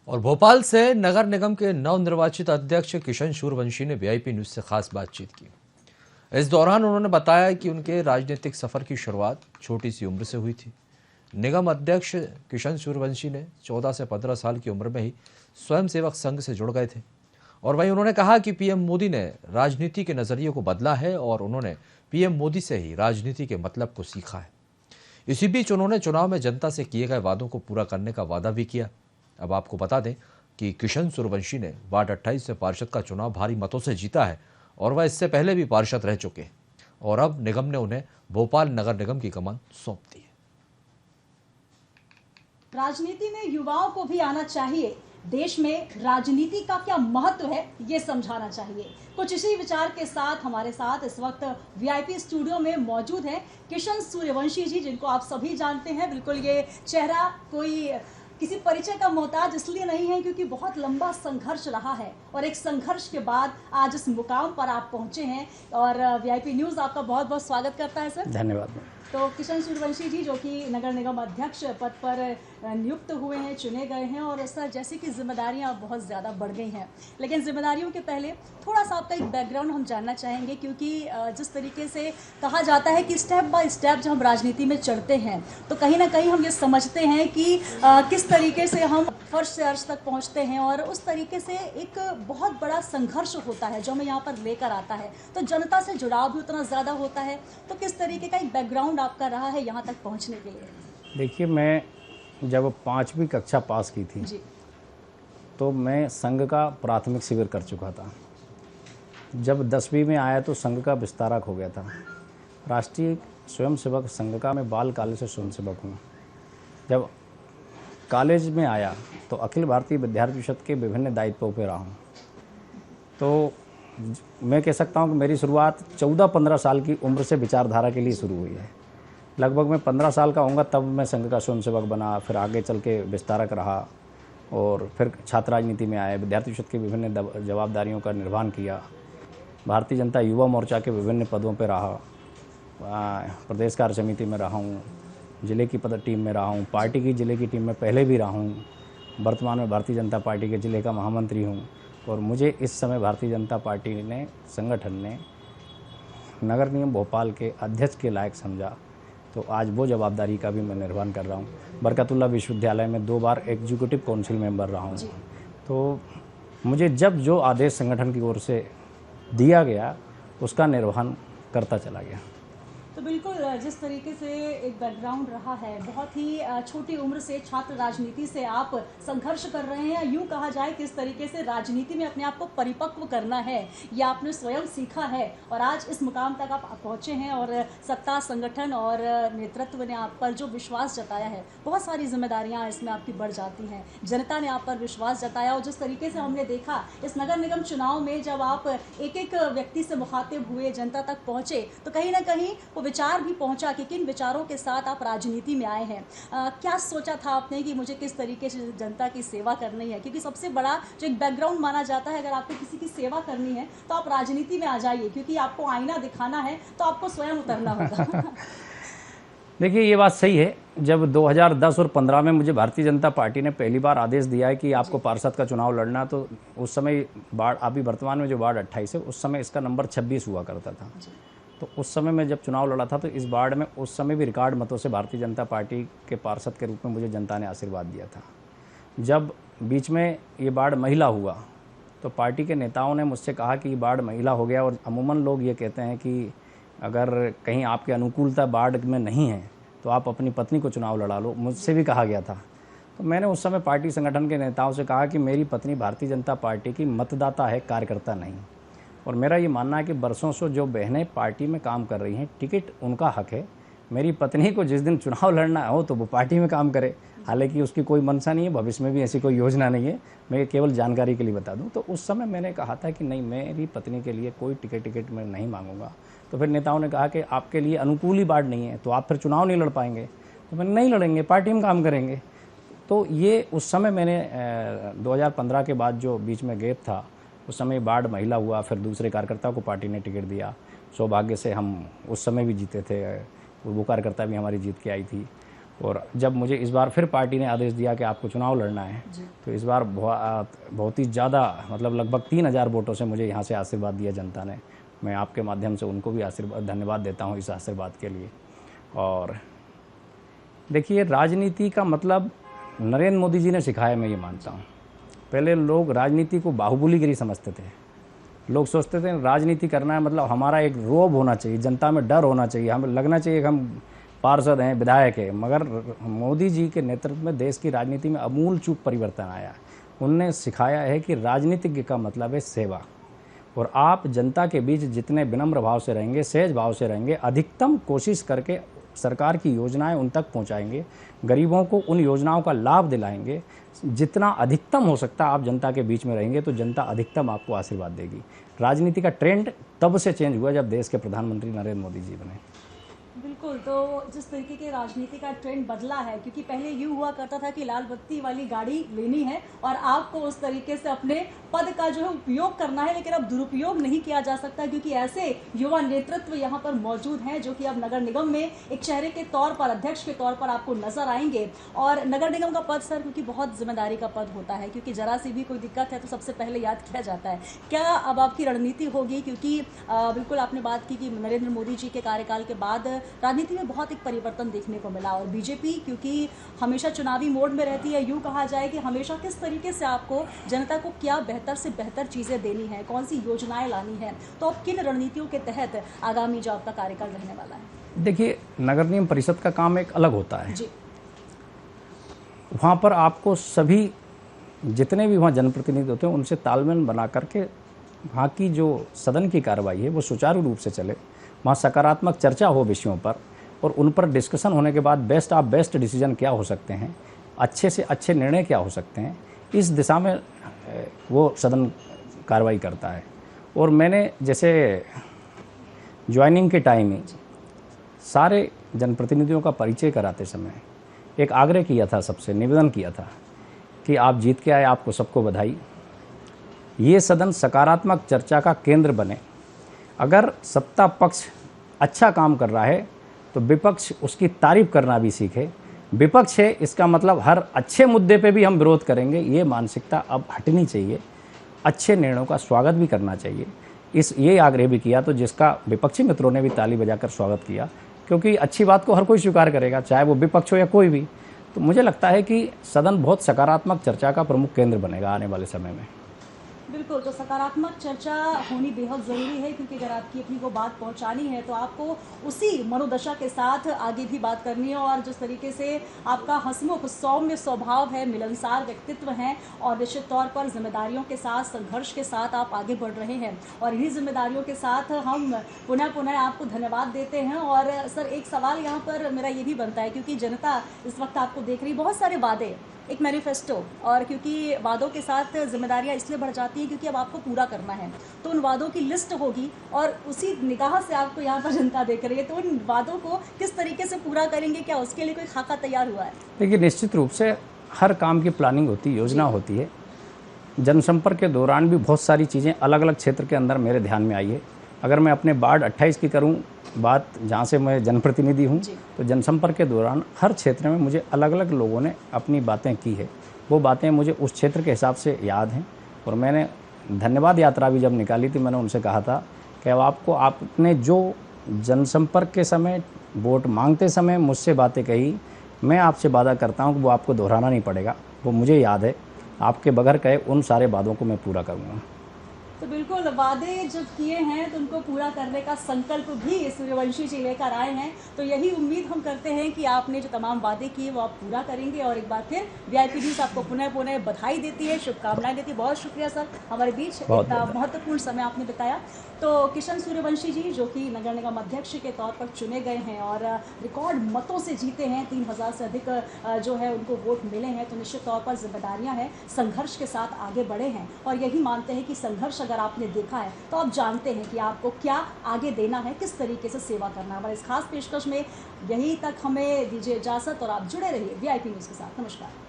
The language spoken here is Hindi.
और भोपाल से नगर निगम के नवनिर्वाचित अध्यक्ष किशन सूर्यवंशी ने वीआईपी न्यूज से खास बातचीत की। इस दौरान उन्होंने बताया कि उनके राजनीतिक सफर की शुरुआत छोटी सी उम्र से हुई थी। निगम अध्यक्ष किशन सूर्यवंशी ने 14 से 15 साल की उम्र में ही स्वयंसेवक संघ से जुड़ गए थे। और वहीं उन्होंने कहा कि पीएम मोदी ने राजनीति के नजरिए को बदला है और उन्होंने पीएम मोदी से ही राजनीति के मतलब को सीखा है। इसी बीच उन्होंने चुनाव में जनता से किए गए वादों को पूरा करने का वादा भी किया। अब आपको बता दें कि किशन सूर्यवंशी ने वार्ड 28 से पार्षद का चुनाव भारी मतों से जीता है और वह इससे पहले भी पार्षद रह चुके हैं और अब निगम ने उन्हें भोपाल नगर निगम की कमान सौंप दी है। राजनीति में युवाओं को भी आना चाहिए। देश में राजनीति का क्या महत्व है ये समझाना चाहिए। कुछ इसी विचार के साथ हमारे साथ इस वक्त वीआईपी स्टूडियो में मौजूद हैं किशन सूर्यवंशी जी, जिनको आप सभी जानते हैं। बिल्कुल ये चेहरा कोई किसी परिचय का मोहताज इसलिए नहीं है क्योंकि बहुत लंबा संघर्ष रहा है और एक संघर्ष के बाद आज इस मुकाम पर आप पहुंचे हैं और वीआईपी न्यूज़ आपका बहुत बहुत स्वागत करता है सर। धन्यवाद। तो किशन सूर्यवंशी जी, जो कि नगर निगम अध्यक्ष पद पर नियुक्त हुए हैं, चुने गए हैं और सर जैसे कि जिम्मेदारियां बहुत ज़्यादा बढ़ गई हैं, लेकिन जिम्मेदारियों के पहले थोड़ा सा आपका एक बैकग्राउंड हम जानना चाहेंगे क्योंकि जिस तरीके से कहा जाता है कि स्टेप बाय स्टेप जब हम राजनीति में चढ़ते हैं तो कहीं ना कहीं हम ये समझते हैं कि किस तरीके से हम फर्श से अर्श तक पहुँचते हैं और उस तरीके से एक बहुत बड़ा संघर्ष होता है जो हमें यहाँ पर लेकर आता है। तो जनता से जुड़ाव भी उतना ज़्यादा होता है। तो किस तरीके का एक बैकग्राउंड आपका रहा है यहाँ तक पहुँचने के लिए? देखिए, मैं जब 5वीं कक्षा पास की थी जी। तो मैं संघ का प्राथमिक शिविर कर चुका था। जब 10वीं में आया तो संघ का विस्तारक हो गया था। राष्ट्रीय स्वयंसेवक संघ का मैं बाल काल से स्वयंसेवक हूँ। जब कॉलेज में आया तो अखिल भारतीय विद्यार्थी परिषद के विभिन्न दायित्वों पर रहा हूँ। तो मैं कह सकता हूँ कि मेरी शुरुआत 14-15 साल की उम्र से विचारधारा के लिए शुरू हुई है। लगभग मैं 15 साल का होऊंगा तब मैं संघ का स्वयंसेवक बना, फिर आगे चल के विस्तारक रहा और फिर छात्र राजनीति में आया, विद्यार्थी परिषद की विभिन्न जवाबदारियों का निर्वहन किया, भारतीय जनता युवा मोर्चा के विभिन्न पदों पर रहा, प्रदेश कार्य समिति में रहा हूँ, ज़िले की टीम में रहा हूँ, पार्टी की ज़िले की टीम में पहले भी रहा हूँ, वर्तमान में भारतीय जनता पार्टी के ज़िले का महामंत्री हूँ। और मुझे इस समय भारतीय जनता पार्टी ने संगठन ने नगर निगम भोपाल के अध्यक्ष के लायक समझा, तो आज वो जवाबदारी का भी मैं निर्वहन कर रहा हूँ। बरकतुल्लाह विश्वविद्यालय में 2 बार एग्जीक्यूटिव काउंसिल मेंबर रहा हूँ। तो मुझे जब जो आदेश संगठन की ओर से दिया गया उसका निर्वहन करता चला गया। तो बिल्कुल जिस तरीके से एक बैकग्राउंड रहा है, बहुत ही छोटी उम्र से छात्र राजनीति से आप संघर्ष कर रहे हैं, यूँ कहा जाए किस तरीके से राजनीति में अपने आप को परिपक्व करना है ये आपने स्वयं सीखा है और आज इस मुकाम तक आप पहुँचे हैं और सत्ता, संगठन और नेतृत्व ने आप पर जो विश्वास जताया है, बहुत सारी जिम्मेदारियाँ इसमें आपकी बढ़ जाती हैं। जनता ने आप पर विश्वास जताया और जिस तरीके से हमने देखा इस नगर निगम चुनाव में जब आप एक एक व्यक्ति से मुखातिब हुए, जनता तक पहुँचे, तो कहीं ना कहीं वो विचार भी पहुंचा कि किन विचारों के साथ आप राजनीति में आए हैं। क्या सोचा था आपने कि मुझे किस तरीके से जनता की सेवा करनी है? क्योंकि सबसे बड़ा जो एक बैकग्राउंड माना जाता है, अगर आपको किसी की सेवा करनी है तो आप राजनीति में आ जाइए, क्योंकि आपको आईना दिखाना है तो आपको स्वयं उतरना होगा। देखिए, ये बात सही है। जब 2010 और 15 में मुझे भारतीय जनता पार्टी ने पहली बार आदेश दिया है कि आपको पार्षद का चुनाव लड़ना, तो उस समय वार्ड, अभी वर्तमान में जो वार्ड 28 है, उस समय इसका नंबर 26 हुआ करता था। तो उस समय मैं जब चुनाव लड़ा था तो इस वार्ड में उस समय भी रिकॉर्ड मतों से भारतीय जनता पार्टी के पार्षद के रूप में मुझे जनता ने आशीर्वाद दिया था। जब बीच में ये वार्ड महिला हुआ तो पार्टी के नेताओं ने मुझसे कहा कि ये वार्ड महिला हो गया और अमूमन लोग ये कहते हैं कि अगर कहीं आपकी अनुकूलता वार्ड में नहीं है तो आप अपनी पत्नी को चुनाव लड़ा लो, मुझसे भी कहा गया था। तो मैंने उस समय पार्टी संगठन के नेताओं से कहा कि मेरी पत्नी भारतीय जनता पार्टी की मतदाता है, कार्यकर्ता नहीं। और मेरा ये मानना है कि बरसों से जो बहनें पार्टी में काम कर रही हैं, टिकट उनका हक है। मेरी पत्नी को जिस दिन चुनाव लड़ना हो तो वो पार्टी में काम करे। हालांकि उसकी कोई मंशा नहीं है, भविष्य में भी ऐसी कोई योजना नहीं है, मैं केवल जानकारी के लिए बता दूं। तो उस समय मैंने कहा था कि नहीं, मेरी पत्नी के लिए कोई टिकट मैं नहीं मांगूंगा। तो फिर नेताओं ने कहा कि आपके लिए अनुकूल ही वार्ड नहीं है तो आप फिर चुनाव नहीं लड़ पाएंगे। तो मैंने नहीं लड़ेंगे, पार्टी में काम करेंगे। तो ये उस समय मैंने 2015 के बाद जो बीच में गैप था, उस समय वार्ड महिला हुआ, फिर दूसरे कार्यकर्ता को पार्टी ने टिकट दिया। सौभाग्य से हम उस समय भी जीते थे, वो कार्यकर्ता भी हमारी जीत के आई थी। और जब मुझे इस बार फिर पार्टी ने आदेश दिया कि आपको चुनाव लड़ना है, तो इस बार बहुत ही ज़्यादा, मतलब लगभग 3000 वोटों से मुझे यहाँ से आशीर्वाद दिया जनता ने। मैं आपके माध्यम से उनको भी धन्यवाद देता हूँ इस आशीर्वाद के लिए। और देखिए, राजनीति का मतलब नरेंद्र मोदी जी ने सिखाया, मैं ये मानता हूँ। पहले लोग राजनीति को बाहुबलीगिरी समझते थे। लोग सोचते थे राजनीति करना है मतलब हमारा एक रोब होना चाहिए, जनता में डर होना चाहिए, हमें लगना चाहिए कि हम पार्षद हैं, विधायक हैं। मगर मोदी जी के नेतृत्व में देश की राजनीति में अमूल चूक परिवर्तन आया। उनने सिखाया है कि राजनीतिज्ञ का मतलब है सेवा, और आप जनता के बीच जितने विनम्र भाव से रहेंगे, सहज भाव से रहेंगे, अधिकतम कोशिश करके सरकार की योजनाएं उन तक पहुंचाएंगे, गरीबों को उन योजनाओं का लाभ दिलाएंगे, जितना अधिकतम हो सकता है आप जनता के बीच में रहेंगे तो जनता अधिकतम आपको आशीर्वाद देगी। राजनीति का ट्रेंड तब से चेंज हुआ जब देश के प्रधानमंत्री नरेंद्र मोदी जी बने। बिल्कुल, तो जिस तरीके के राजनीति का ट्रेंड बदला है, क्योंकि पहले यूँ हुआ करता था कि लाल बत्ती वाली गाड़ी लेनी है और आपको उस तरीके से अपने पद का जो है उपयोग करना है, लेकिन अब दुरुपयोग नहीं किया जा सकता क्योंकि ऐसे युवा नेतृत्व यहाँ पर मौजूद हैं जो कि अब नगर निगम में एक चेहरे के तौर पर, अध्यक्ष के तौर पर आपको नजर आएंगे। और नगर निगम का पद सर क्योंकि बहुत जिम्मेदारी का पद होता है, क्योंकि जरा सी भी कोई दिक्कत है तो सबसे पहले याद किया जाता है। क्या अब आपकी रणनीति होगी, क्योंकि बिल्कुल आपने बात की कि नरेंद्र मोदी जी के कार्यकाल के बाद राजनीति में बहुत एक परिवर्तन देखने को मिला, और बीजेपी क्योंकि हमेशा चुनावी मोड में रहती है, यूँ कहा जाए कि हमेशा किस तरीके से आपको जनता को क्या बेहतर से बेहतर चीज़ें देनी है, कौन सी योजनाएं लानी है, तो अब किन रणनीतियों के तहत आगामी जो आपका कार्यकाल रहने वाला है? देखिए, नगर निगम परिषद का काम एक अलग होता है जी। वहाँ पर आपको सभी जितने भी वहाँ जनप्रतिनिधि होते हैं उनसे तालमेल बना करके वहाँ की जो सदन की कार्रवाई है वो सुचारू रूप से चले, वहाँ सकारात्मक चर्चा हो विषयों पर, और उन पर डिस्कशन होने के बाद बेस्ट डिसीजन क्या हो सकते हैं, अच्छे से अच्छे निर्णय क्या हो सकते हैं, इस दिशा में वो सदन कार्रवाई करता है। और मैंने जैसे ज्वाइनिंग के टाइम ही सारे जनप्रतिनिधियों का परिचय कराते समय एक आग्रह किया था, सबसे निवेदन किया था कि आप जीत के आए, आपको सबको बधाई। ये सदन सकारात्मक चर्चा का केंद्र बने। अगर सत्ता पक्ष अच्छा काम कर रहा है तो विपक्ष उसकी तारीफ करना भी सीखे। विपक्ष है इसका मतलब हर अच्छे मुद्दे पे भी हम विरोध करेंगे, ये मानसिकता अब हटनी चाहिए। अच्छे निर्णयों का स्वागत भी करना चाहिए, ये आग्रह भी किया, तो जिसका विपक्षी मित्रों ने भी ताली बजाकर स्वागत किया, क्योंकि अच्छी बात को हर कोई स्वीकार करेगा, चाहे वो विपक्ष हो या कोई भी। तो मुझे लगता है कि सदन बहुत सकारात्मक चर्चा का प्रमुख केंद्र बनेगा आने वाले समय में। बिल्कुल, तो सकारात्मक चर्चा होनी बेहद ज़रूरी है, क्योंकि अगर आपकी अपनी को बात पहुंचानी है तो आपको उसी मनोदशा के साथ आगे भी बात करनी है। और जिस तरीके से आपका हंसमुख सौम्य स्वभाव है, मिलनसार व्यक्तित्व है, और निश्चित तौर पर जिम्मेदारियों के साथ, संघर्ष के साथ आप आगे बढ़ रहे हैं, और इन्हीं जिम्मेदारियों के साथ हम पुनः आपको धन्यवाद देते हैं। और सर, एक सवाल यहाँ पर मेरा ये भी बनता है, क्योंकि जनता इस वक्त आपको देख रही, बहुत सारे वादे, एक मैनिफेस्टो, और क्योंकि वादों के साथ जिम्मेदारियां इसलिए बढ़ जाती हैं क्योंकि अब आपको पूरा करना है, तो उन वादों की लिस्ट होगी और उसी निगाह से आपको यहाँ पर जनता देख रही है, तो उन वादों को किस तरीके से पूरा करेंगे, क्या उसके लिए कोई खाका तैयार हुआ है? देखिए, निश्चित रूप से हर काम की प्लानिंग होती है, योजना होती है। जनसंपर्क के दौरान भी बहुत सारी चीज़ें अलग अलग क्षेत्र के अंदर मेरे ध्यान में आई है। अगर मैं अपने वार्ड 28 की करूं बात, जहां से मैं जनप्रतिनिधि हूं, तो जनसंपर्क के दौरान हर क्षेत्र में मुझे अलग अलग लोगों ने अपनी बातें की है। वो बातें मुझे उस क्षेत्र के हिसाब से याद हैं, और मैंने धन्यवाद यात्रा भी जब निकाली थी, मैंने उनसे कहा था कि अब आपने जो जनसंपर्क के समय, वोट मांगते समय मुझसे बातें कही, मैं आपसे वादा करता हूँ कि वो आपको दोहराना नहीं पड़ेगा, वो मुझे याद है। आपके बगैर कहे उन सारे वादों को मैं पूरा करूँगा। तो बिल्कुल, वादे जब किए हैं तो उनको पूरा करने का संकल्प भी सूर्यवंशी जी लेकर आए हैं, तो यही उम्मीद हम करते हैं कि आपने जो तमाम वादे किए वो आप पूरा करेंगे। और एक बार फिर वीआईपी न्यूज़ आपको पुनः बधाई देती है, शुभकामनाएं देती है। बहुत शुक्रिया सर, हमारे बीच इतना महत्वपूर्ण समय आपने बताया। तो किशन सूर्यवंशी जी, जो कि नगर निगम अध्यक्ष के तौर पर चुने गए हैं और रिकॉर्ड मतों से जीते हैं, 3000 से अधिक जो है उनको वोट मिले हैं, तो निश्चित तौर पर जिम्मेदारियां हैं, संघर्ष के साथ आगे बढ़े हैं, और यही मानते हैं कि संघर्ष अगर आपने देखा है तो आप जानते हैं कि आपको क्या आगे देना है, किस तरीके से सेवा करना है। हमारे इस खास पेशकश में यही तक हमें दीजिए इजाज़त, और आप जुड़े रहिए वीआईपी न्यूज़ के साथ। नमस्कार।